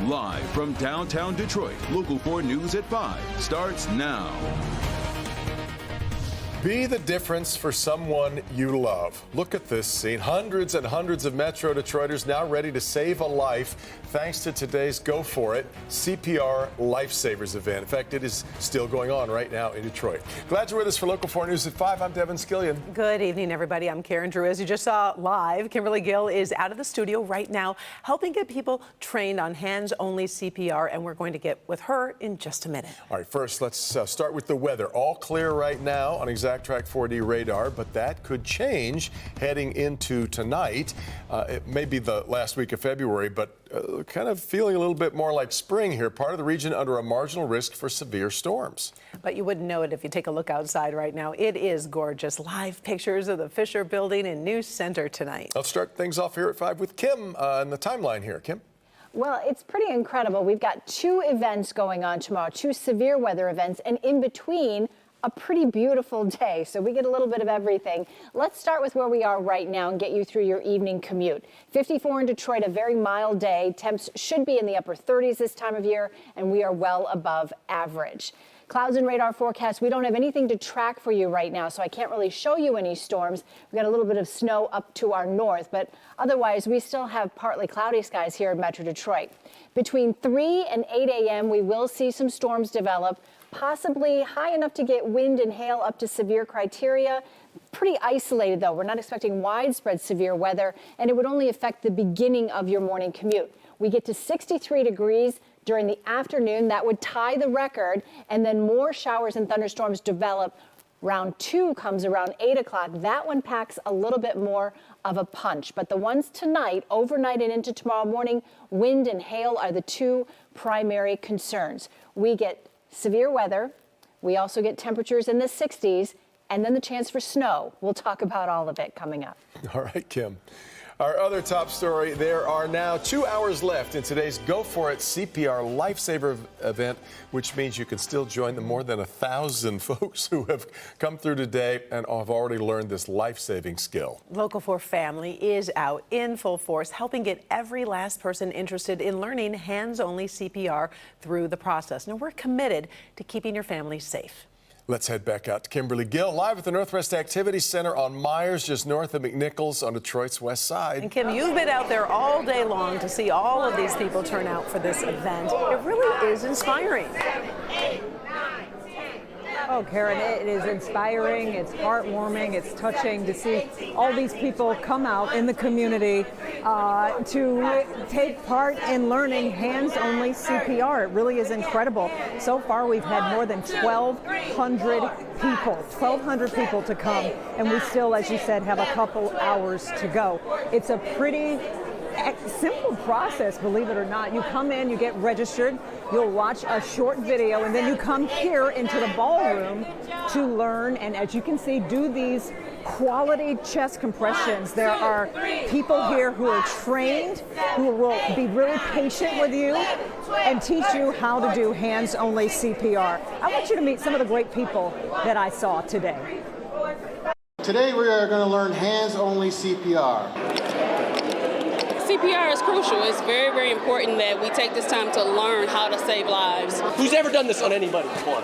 Live from downtown Detroit, Local 4 News at 5 starts now. Be the difference for someone you love. Look at this scene. Hundreds and hundreds of Metro Detroiters now ready to save a life thanks to today's Go For It CPR Lifesavers event. In fact, it is still going on right now in Detroit. Glad you're with us for Local 4 News at 5. I'm Devin Skillion. Good evening, everybody. I'm Karen Drew. As you just saw live, Kimberly Gill is out of the studio right now helping get people trained on hands-only CPR, and we're going to get with her in just a minute. All right, first, let's start with the weather. All clear right now on Exact Track 4D radar, but that could change heading into tonight. It may be the last week of February, but kind of feeling a little bit more like spring here. Part of the region under a marginal risk for severe storms. But you wouldn't know it if you take a look outside right now. It is gorgeous. Live pictures of the Fisher Building in News Center tonight. Let's start things off here at 5 with Kim in the timeline here. Kim? Well, it's pretty incredible. We've got 2 events going on tomorrow, 2 severe weather events, and in between, a pretty beautiful day, so we get a little bit of everything. Let's start with where we are right now and get you through your evening commute. 54 in Detroit, a very mild day. Temps should be in the upper 30s this time of year, and we are well above average. Clouds and radar forecast, we don't have anything to track for you right now, so I can't really show you any storms. We've got a little bit of snow up to our north, but otherwise we still have partly cloudy skies here in Metro Detroit. Between 3 and 8 a.m. we will see some storms develop, possibly high enough to get wind and hail up to severe criteria. Pretty isolated though. We're not expecting widespread severe weather, and it would only affect the beginning of your morning commute. We get to 63 degrees during the afternoon. That would tie the record, and then more showers and thunderstorms develop. Round 2 comes around 8 o'clock. That one packs a little bit more of a punch. But the ones tonight, overnight and into tomorrow morning, wind and hail are the 2 primary concerns. We get severe weather. We also get temperatures in the 60s, and then the chance for snow. We'll talk about all of it coming up. All right, Kim. Our other top story, there are now 2 hours left in today's Go For It CPR Lifesaver event, which means you can still join the more than 1,000 folks who have come through today and have already learned this life-saving skill. Local 4 Family is out in full force, helping get every last person interested in learning hands-only CPR through the process. Now, we're committed to keeping your family safe. Let's head back out to Kimberly Gill, live at the Northwest Activity Center on Myers, just north of McNichols on Detroit's west side. And Kim, you've been out there all day long to see all of these people turn out for this event. It really is inspiring. Oh, Karen, it is inspiring, it's heartwarming, it's touching to see all these people come out in the community to take part in learning hands-only CPR. It really is incredible. So far, we've had more than 1,200 people to come, and we still, as you said, have a couple hours to go. It's a pretty simple process, believe it or not. You come in, you get registered, you'll watch a short video, and then you come here into the ballroom to learn, and as you can see, do these quality chest compressions. There are people here who are trained, who will be really patient with you and teach you how to do hands-only CPR. I want you to meet some of the great people that I saw today. Today we are going to learn hands-only CPR. CPR is crucial. It's very, very important that we take this time to learn how to save lives. Who's ever done this on anybody before?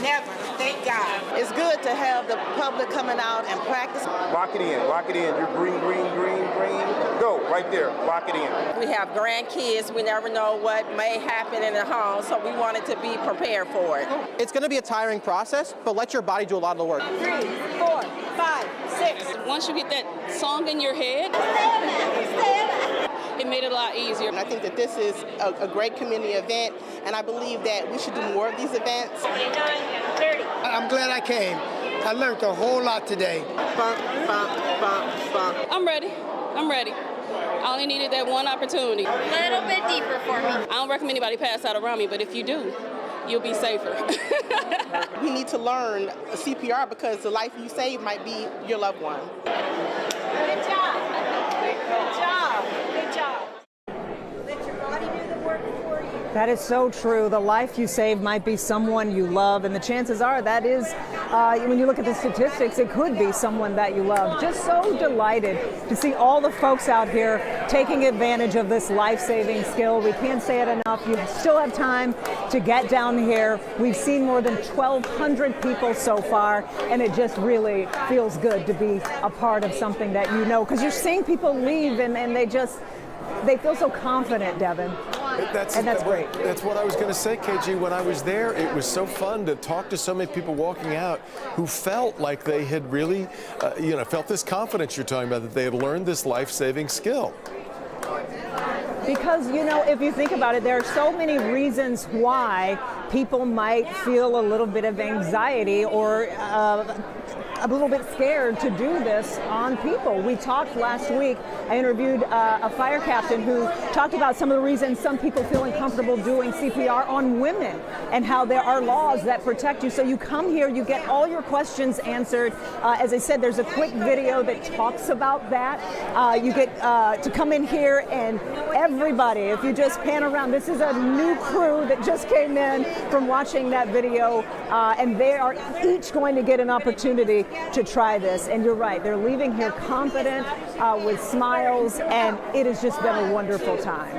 Never, thank God. It's good to have the public coming out and practice. Lock it in, lock it in. You're green, green, green, green. Go, right there, lock it in. We have grandkids. We never know what may happen in the home, so we wanted to be prepared for it. It's going to be a tiring process, but let your body do a lot of the work. 3, 4, 5, 6. Once you get that song in your head, it made it a lot easier. And I think that this is a great community event, and I believe that we should do more of these events. 29, 30. I'm glad I came. I learned a whole lot today. Bump, bump, bump, bump. I'm ready. I'm ready. I only needed that one opportunity. A little bit deeper for me. I don't recommend anybody pass out around me, but if you do, you'll be safer. We need to learn CPR because the life you save might be your loved one. Good job. Good job. Good job. Let your body do the work for you. That is so true. The life you save might be someone you love, and the chances are that is when you look at the statistics, it could be someone that you love. Just so delighted to see all the folks out here taking advantage of this life-saving skill. We can't say it enough. You still have time to get down here. We've seen more than 1,200 people so far, and it just really feels good to be a part of something that you know, because you're seeing people leave and they feel so confident, Devin. That's great. That's what I was going to say, KG. When I was there, it was so fun to talk to so many people walking out who felt like they had really, felt this confidence you're talking about, that they had learned this life-saving skill. Because, if you think about it, there are so many reasons why people might feel a little bit of anxiety or a little bit scared to do this on people. We talked last week, I interviewed a fire captain who talked about some of the reasons some people feel uncomfortable doing CPR on women and how there are laws that protect you. So you come here, you get all your questions answered. As I said, there's a quick video that talks about that. You get to come in here, and everybody, if you just pan around, this is a new crew that just came in from watching that video, and they are each going to get an opportunity to try this. And you're right, they're leaving here confident, with smiles, and it has just been a wonderful time.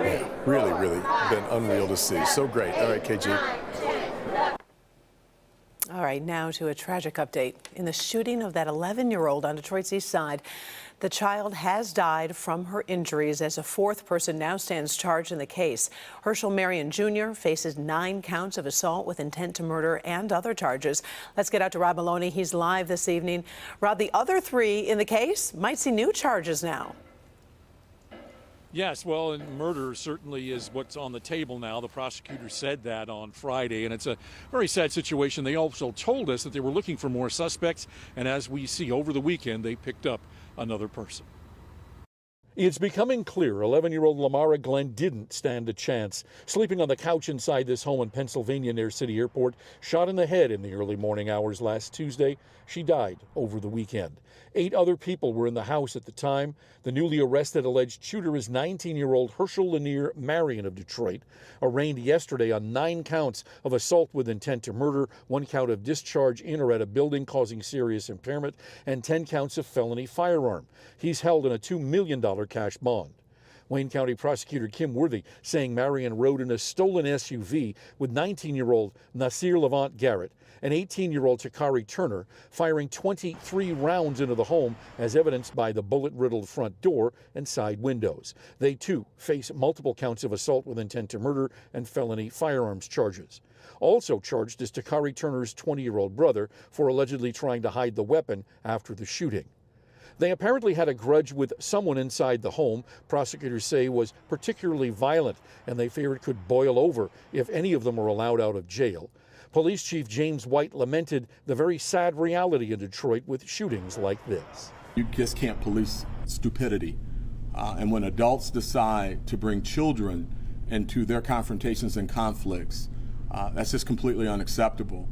Really, really been unreal to see. So great. All right, KG. All right, now to a tragic update. In the shooting of that 11-year-old on Detroit's east side, the child has died from her injuries as a fourth person now stands charged in the case. Herschel Marion Jr. faces 9 counts of assault with intent to murder and other charges. Let's get out to Rob Maloney. He's live this evening. Rob, the other 3 in the case might see new charges now. Yes, well, and murder certainly is what's on the table now. The prosecutor said that on Friday, and it's a very sad situation. They also told us that they were looking for more suspects, and as we see over the weekend, they picked up another person. It's becoming clear 11-year-old Lamara Glenn didn't stand a chance. Sleeping on the couch inside this home in Pennsylvania near City Airport, shot in the head in the early morning hours last Tuesday. She died over the weekend. 8 other people were in the house at the time. The newly arrested alleged shooter is 19-year-old Herschel Lanier Marion of Detroit, arraigned yesterday on 9 counts of assault with intent to murder, 1 count of discharge in or at a building causing serious impairment, and 10 counts of felony firearm. He's held in a $2 million cash bond. Wayne County Prosecutor Kim Worthy saying Marion rode in a stolen SUV with 19-year-old Nasir Levant Garrett and 18-year-old Takari Turner, firing 23 rounds into the home as evidenced by the bullet-riddled front door and side windows. They, too, face multiple counts of assault with intent to murder and felony firearms charges. Also charged is Takari Turner's 20-year-old brother for allegedly trying to hide the weapon after the shooting. They apparently had a grudge with someone inside the home. Prosecutors say was particularly violent, and they fear it could boil over if any of them are allowed out of jail. Police Chief James White lamented the very sad reality in Detroit with shootings like this. You just can't police stupidity. And when adults decide to bring children into their confrontations and conflicts, that's just completely unacceptable.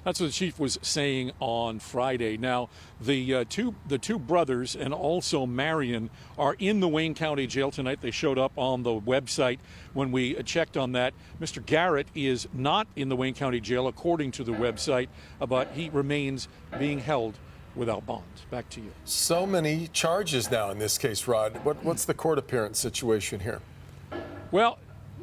That's what the chief was saying on Friday. Now, the two brothers and also Marion are in the Wayne County Jail tonight. They showed up on the website when we checked on that. Mr. Garrett is not in the Wayne County Jail, according to the website, but he remains being held without bond. Back to you. So many charges now in this case, Rod. What's the court appearance situation here? Well,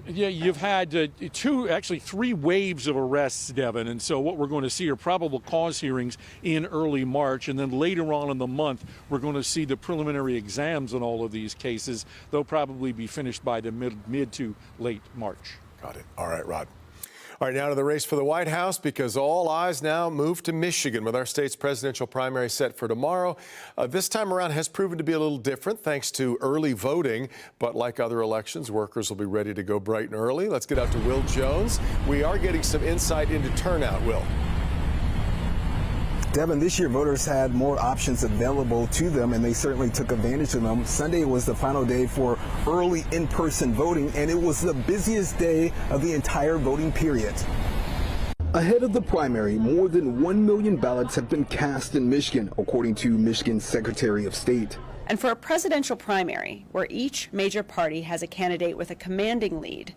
yeah, you've had 3 waves of arrests, Devin, and so what we're going to see are probable cause hearings in early March, and then later on in the month, we're going to see the preliminary exams on all of these cases. They'll probably be finished by the mid to late March. Got it. All right, Rod. All right, now to the race for the White House, because all eyes now move to Michigan with our state's presidential primary set for tomorrow. This time around has proven to be a little different thanks to early voting. But like other elections, workers will be ready to go bright and early. Let's get out to Will Jones. We are getting some insight into turnout, Will. Devin, this year voters had more options available to them, and they certainly took advantage of them. Sunday was the final day for early in-person voting, and it was the busiest day of the entire voting period. Ahead of the primary, more than 1 million ballots have been cast in Michigan, according to Michigan's Secretary of State. And for a presidential primary, where each major party has a candidate with a commanding lead,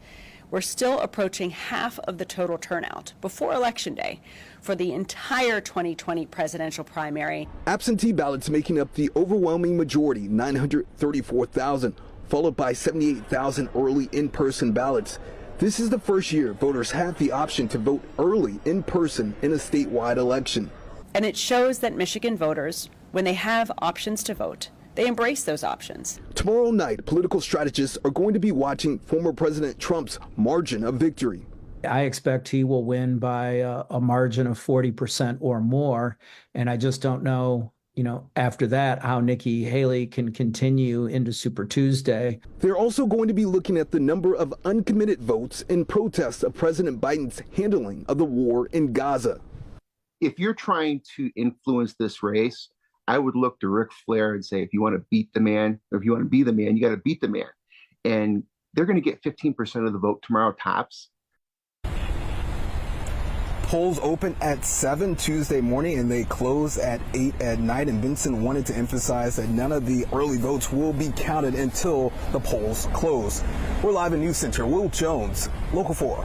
we're still approaching half of the total turnout before Election Day for the entire 2020 presidential primary. Absentee ballots making up the overwhelming majority, 934,000, followed by 78,000 early in-person ballots. This is the first year voters have the option to vote early in person in a statewide election. And it shows that Michigan voters, when they have options to vote, they embrace those options. Tomorrow night, political strategists are going to be watching former President Trump's margin of victory. I expect he will win by a margin of 40% or more. And I just don't know, after that, how Nikki Haley can continue into Super Tuesday. They're also going to be looking at the number of uncommitted votes in protest of President Biden's handling of the war in Gaza. If you're trying to influence this race, I would look to Ric Flair and say, if you want to beat the man, or if you want to be the man, you got to beat the man. And they're going to get 15% of the vote tomorrow tops. Polls open at 7 Tuesday morning and they close at 8 at night. And Benson wanted to emphasize that none of the early votes will be counted until the polls close. We're live in News Center. Will Jones, Local 4.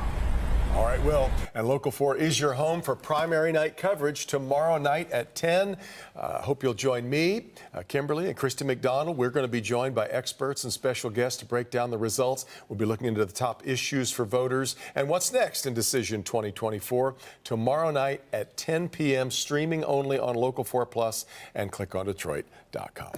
All right, Will. And Local 4 is your home for primary night coverage tomorrow night at 10. Hope you'll join me, Kimberly, and Kristen McDonald. We're going to be joined by experts and special guests to break down the results. We'll be looking into the top issues for voters and what's next in Decision 2024 tomorrow night at 10 p.m., streaming only on Local 4 Plus and clickondetroit.com.